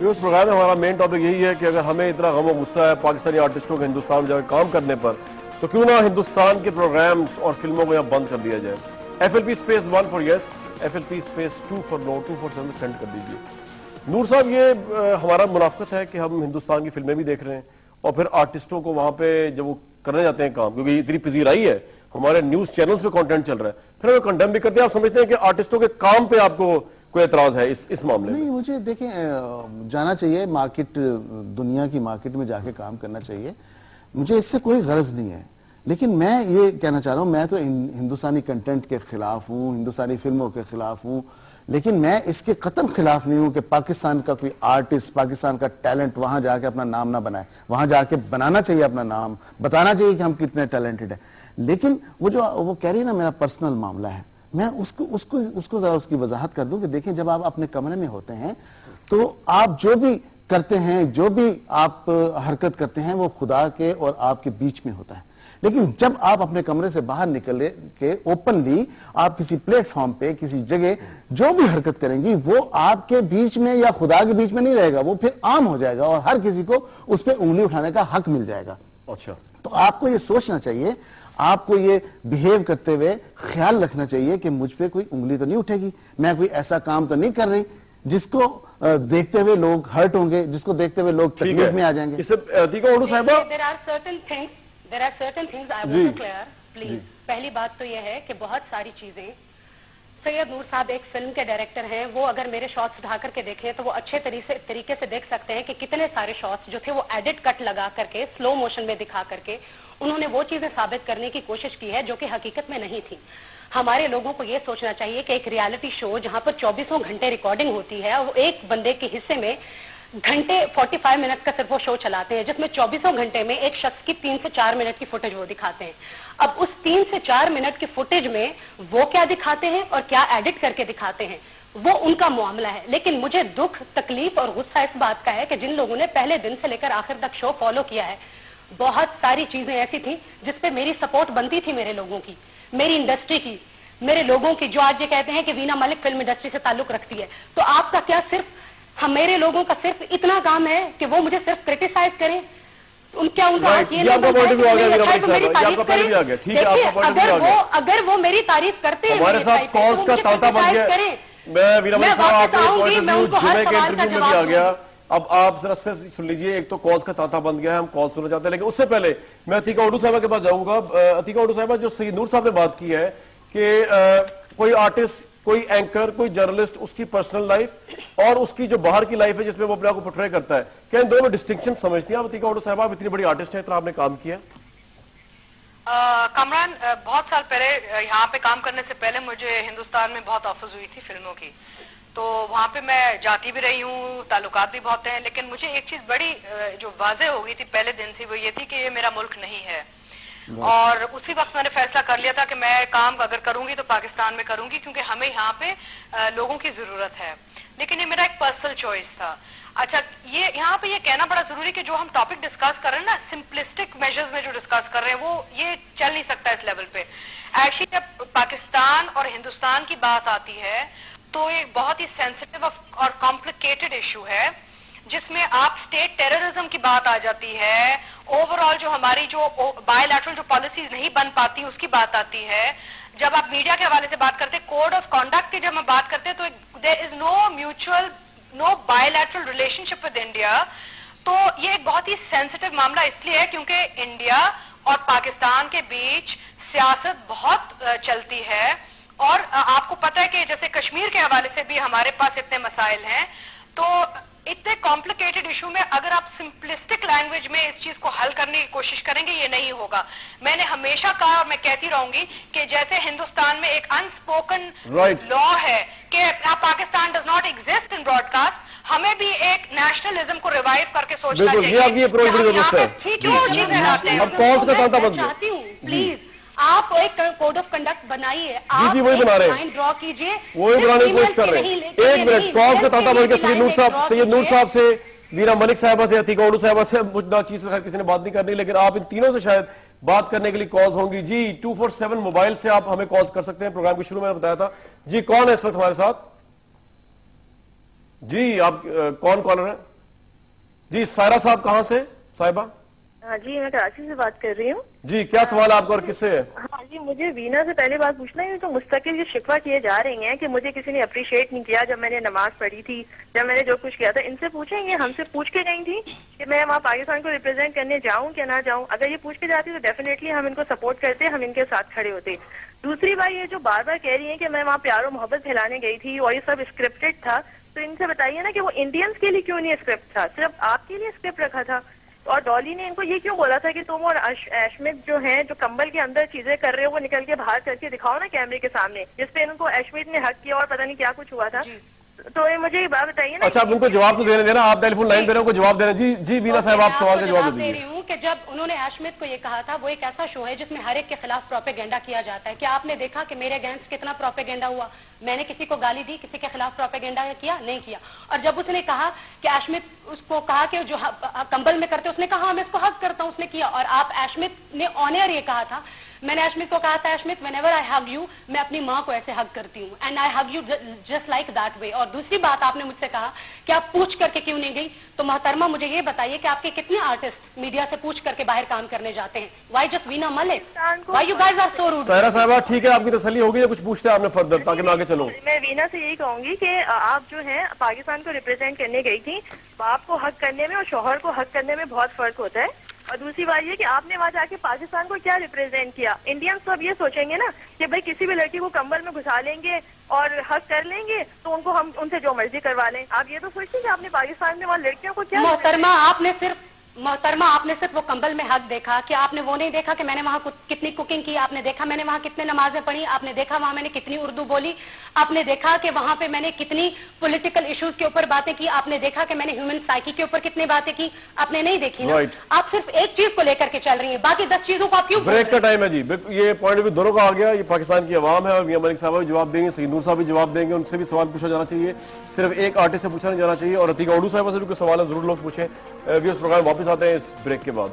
उस प्रोग्राम में हमारा मेन टॉपिक यही है कि अगर हमें इतना गम और गुस्सा है पाकिस्तानी आर्टिस्टों के हिंदुस्तान में जाकर काम करने पर, तो क्यों ना हिंदुस्तान के प्रोग्राम्स और फिल्मों को यहाँ बंद कर दिया जाए। FLP space 1 for yes, FLP space 2 for no, 2 for 7 send कर दीजिए। नूर साहब, ये हमारा मुनाफकत है कि हम हिंदुस्तान की फिल्में भी देख रहे हैं और फिर आर्टिस्टों को वहां पे जब वो करने जाते हैं काम, क्योंकि इतनी पजीराई है, हमारे न्यूज चैनल्स पे कंटेंट चल रहा है, फिर हमें कंडेम भी करते हैं। आप समझते हैं कि आर्टिस्टों के काम पे आपको कोई एतराज है इस मामले में? नहीं, मुझे देखें जाना चाहिए मार्केट, दुनिया की मार्केट में जाके काम करना चाहिए, मुझे इससे कोई गरज नहीं है। लेकिन मैं ये कहना चाह रहा हूं, मैं तो हिंदुस्तानी कंटेंट के खिलाफ हूं, हिंदुस्तानी फिल्मों के खिलाफ हूं, लेकिन मैं इसके कतई खिलाफ नहीं हूं कि पाकिस्तान का कोई आर्टिस्ट, पाकिस्तान का टैलेंट वहां जाके अपना नाम ना बनाए। वहां जाके बनाना चाहिए अपना नाम, बताना चाहिए कि हम कितने टैलेंटेड हैं। लेकिन वो कह रही है ना मेरा पर्सनल मामला है, मैं उसको जरा उसकी वजाहत कर दूं कि देखें, जब आप अपने कमरे में होते हैं तो आप जो भी करते हैं, जो भी आप हरकत करते हैं, वो खुदा के और आपके बीच में होता है। लेकिन जब आप अपने कमरे से बाहर निकल के ओपनली आप किसी प्लेटफॉर्म पे, किसी जगह जो भी हरकत करेंगी, वो आपके बीच में या खुदा के बीच में नहीं रहेगा, वो फिर आम हो जाएगा और हर किसी को उस पर उंगली उठाने का हक मिल जाएगा। अच्छा, तो आपको ये सोचना चाहिए, आपको ये बिहेव करते हुए ख्याल रखना चाहिए कि मुझ पे कोई उंगली तो नहीं उठेगी, मैं कोई ऐसा काम तो नहीं कर रही जिसको देखते हुए लोग हर्ट होंगे, जिसको देखते हुए लोग तकलीफ में आ जाएंगे। There are certain things I want to clear, please. पहली बात तो यह है कि बहुत सारी चीजें, सैयद नूर साहब एक फिल्म के डायरेक्टर हैं, वो अगर मेरे शॉट्स उठा करके देखें तो वो अच्छे तरीके से देख सकते हैं कि कितने सारे शॉट्स जो थे वो एडिट कट लगा करके, स्लो मोशन में दिखा करके उन्होंने वो चीजें साबित करने की कोशिश की है जो कि हकीकत में नहीं थी। हमारे लोगों को ये सोचना चाहिए कि एक रियलिटी शो जहां पर 24 घंटे रिकॉर्डिंग होती है और एक बंदे के हिस्से में घंटे 45 मिनट का सिर्फ वो शो चलाते हैं, जिसमें 24 घंटे में एक शख्स की 3 से 4 मिनट की फुटेज वो दिखाते हैं। अब उस 3 से 4 मिनट की फुटेज में वो क्या दिखाते हैं और क्या एडिट करके दिखाते हैं, वो उनका मामला है। लेकिन मुझे दुख, तकलीफ और गुस्सा इस बात का है कि जिन लोगों ने पहले दिन से लेकर आखिर तक शो फॉलो किया है, बहुत सारी चीजें ऐसी थी जिसपे मेरी सपोर्ट बनती थी, मेरे लोगों की, मेरी इंडस्ट्री की, मेरे लोगों की, जो आज ये कहते हैं कि वीना मलिक फिल्म इंडस्ट्री से ताल्लुक रखती है। तो आपका क्या सिर्फ हम मेरे लोगों का सिर्फ इतना काम है कि वो मुझे सिर्फ क्रिटिसाइज करें? क्या उनका अगर वो मेरी तारीफ करते हैं, हमारे साथ कॉल्स का तांता बन गया। मैं वीरा साहब आपके जुमे के इंटरव्यू में भी आ गया। अब आप जरा से सुन लीजिए, एक तो कॉल्स का तांता बन गया है, हम कॉल सुनना चाहते हैं, लेकिन उससे पहले मैं अतीका उर्दू साहबा के पास जाऊंगा। अतीका उर्दू साहबा, जो सैयद नूर साहब ने बात की है कि कोई आर्टिस्ट, कोई एंकर, कोई जर्नलिस्ट, उसकी पर्सनल लाइफ और उसकी जो बाहर की लाइफ है जिसमें वो अपने आप को पोर्ट्रे करता है, क्या इन दोनों में डिस्टिंक्शन समझती हैं आप? अतीका उर्दू साहब, आप इतनी बड़ी आर्टिस्ट हैं, इतना आपने काम किया। कमरान, बहुत साल पहले यहाँ पे काम करने से पहले मुझे हिंदुस्तान में बहुत ऑफर्स हुई थी फिल्मों की, तो वहां पे मैं जाती भी रही हूँ, ताल्लुकात भी बहुत हैं। लेकिन मुझे एक चीज बड़ी जो वाज़ेह हो गई थी पहले दिन से, वो ये थी कि ये मेरा मुल्क नहीं है। और उसी वक्त मैंने फैसला कर लिया था कि मैं काम अगर करूंगी तो पाकिस्तान में करूंगी, क्योंकि हमें यहाँ पे लोगों की जरूरत है। लेकिन ये मेरा एक पर्सनल चॉइस था। अच्छा, ये यहाँ पे ये कहना बड़ा जरूरी कि जो हम टॉपिक डिस्कस कर रहे हैं ना, सिंपलिस्टिक मेजर्स में जो डिस्कस कर रहे हैं, वो ये चल नहीं सकता इस लेवल पे। एक्चुअली जब पाकिस्तान और हिंदुस्तान की बात आती है तो एक बहुत ही सेंसिटिव और कॉम्प्लिकेटेड इशू है, जिसमें आप स्टेट टेररिज्म की बात आ जाती है, ओवरऑल जो हमारी जो बायलैटरल जो पॉलिसीज नहीं बन पाती उसकी बात आती है। जब आप मीडिया के हवाले से बात करते हैं, कोड ऑफ कॉन्डक्ट की जब हम बात करते हैं, तो there is no mutual, no bilateral relationship with India. तो ये एक बहुत ही सेंसिटिव मामला इसलिए है क्योंकि इंडिया और पाकिस्तान के बीच सियासत बहुत चलती है, और आपको पता है कि जैसे कश्मीर के हवाले से भी हमारे पास इतने मसाइल हैं। तो इतने कॉम्प्लिकेटेड इशू में अगर आप सिंपलिस्टिक लैंग्वेज में इस चीज को हल करने की कोशिश करेंगे, ये नहीं होगा। मैंने हमेशा कहा और मैं कहती रहूंगी कि जैसे हिंदुस्तान में एक अनस्पोकन लॉ है कि Pakistan does not exist in broadcast, हमें भी एक नेशनलिज्म को रिवाइव करके सोचना चाहिए। चाहती हूँ प्लीज आप एक कोड ऑफ कंडक्ट बनाइए, आप वही बना रहे हैं, ड्रॉ कीजिए, वही बनाने की कोशिश कर रहे हैं। एक मिनट, कॉल्स का तांता बन के सैयद नूर साहब से, वीरा मलिक साहबा से, अतीका उर्दू साहबा से, मुझे चीज से किसी ने बात नहीं करनी, लेकिन आप इन तीनों से शायद बात करने के लिए कॉल्स होंगी। जी 247 मोबाइल से आप हमें कॉल्स कर सकते हैं। प्रोग्राम के शुरू में बताया था। जी कौन है इस वक्त हमारे साथ? जी आप कौन कॉलर है? जी सायरा साहब कहाँ से साहिबा? हाँ जी, मैं कराची से बात कर रही हूँ। जी क्या सवाल आपका और किससे है? हाँ जी, मुझे वीना से पहले बात पूछना है। तो मुस्तकिल ये शिकवा किए जा रही हैं कि मुझे किसी ने अप्रिशिएट नहीं किया जब मैंने नमाज पढ़ी थी, जब मैंने जो कुछ किया था। इनसे पूछेंगे, हमसे पूछ के गई थी कि मैं वहाँ पाकिस्तान को रिप्रेजेंट करने जाऊँ क्या ना जाऊँ। अगर ये पूछ के जाती तो डेफिनेटली हम इनको सपोर्ट करते, हम इनके साथ खड़े होते। दूसरी बात, ये जो बार बार कह रही है कि मैं वहाँ प्यार और मोहब्बत फैलाने गई थी और ये सब स्क्रिप्टेड था, तो इनसे बताइए ना कि वो इंडियंस के लिए क्यों नहीं स्क्रिप्ट था, सिर्फ आपके लिए स्क्रिप्ट रखा था। और डॉली ने इनको ये क्यों बोला था कि तुम और अश्मित जो हैं, जो कंबल के अंदर चीजें कर रहे हो, वो निकल के बाहर करके दिखाओ ना कैमरे के सामने, जिसपे इनको अश्मित ने हक किया और पता नहीं क्या कुछ हुआ था। तो ये मुझे ये बात बताइए ना। अच्छा आप उनको जवाब तो देने देना, आप टेलीफोन लाइन पे रहे, उनको जवाब देना। जी जी वीना साहब आप सवाल का जवाब दे रही हूँ कि जब उन्होंने अश्मित को ये कहा था, वो एक ऐसा शो है जिसमें हर एक के खिलाफ प्रोपेगेंडा किया जाता है। क्या आपने देखा कि मेरे अगेंस्ट कितना प्रोपेगेंडा हुआ? मैंने किसी को गाली दी, किसी के खिलाफ प्रोपेगेंडा किया? नहीं किया। और जब उसने कहा कि अश्मित, उसको कहा कि जो कंबल में करते, उसने कहा मैं इसको हक करता हूँ, उसने किया। और आप अश्मित ने ऑन एयर ये कहा था, मैंने अश्मित को कहा था, Ashmit whenever I hug you, मैं अपनी माँ को ऐसे हग करती हूँ, and I hug you just like that way. और दूसरी बात आपने मुझसे कहा कि आप पूछ करके क्यों नहीं गई, तो मोहतरमा मुझे ये बताइए कि आपके कितने आर्टिस्ट मीडिया से पूछ करके बाहर काम करने जाते हैं? Why just Veena Malik? Why you guys are so rude? Saira साहब ठीक है, आपकी तसल्ली होगी या कुछ पूछते हैं आपने फर्दर, ताकि मैं आगे चलूं? मैं वीना से यही कहूंगी कि आप जो है पाकिस्तान को रिप्रेजेंट करने गई थी, बाप को हक करने में और शोहर को हक करने में बहुत फर्क होता है। और दूसरी बात ये कि आपने वहाँ जाके पाकिस्तान को क्या रिप्रेजेंट किया। इंडियंस तो अब ये सोचेंगे ना कि भाई किसी भी लड़की को कंबल में घुसा लेंगे और हक कर लेंगे तो उनको हम उनसे जो मर्जी करवा लें। आप ये तो सोचते कि आपने पाकिस्तान में वहाँ लड़कियों को क्या। मोहतरमा आपने सिर्फ वो कंबल में हक देखा, कि आपने वो नहीं देखा कि मैंने वहाँ कितनी कुकिंग की? आपने देखा मैंने वहाँ कितने नमाजें पढ़ी? आपने देखा वहाँ मैंने कितनी उर्दू बोली? आपने देखा कि वहाँ पे मैंने कितनी पॉलिटिकल इश्यूज के ऊपर बातें की? आपने देखा कि मैंने ह्यूमन साइकी के ऊपर कितनी बातें की? आपने नहीं देखी ना। आप सिर्फ एक चीज को लेकर के चल रही है, बाकी 10 चीजों को आप क्यों? ब्रेक का टाइम है जी, ये पॉइंट भी दोनों का आ गया। ये पाकिस्तान की आवाम है और मियां मलिक साहब भी जवाब देंगे, सईद नूर साहब भी जवाब देंगे, उनसे भी सवाल पूछा जाना चाहिए, सिर्फ एक आर्टिस्ट से पूछा नहीं जाना चाहिए। और अतीका उर्दू साहब से भी कोई सवाल है जरूर लोग पूछें। व्यूअर्स प्रोग्राम वापस आते हैं इस ब्रेक के बाद।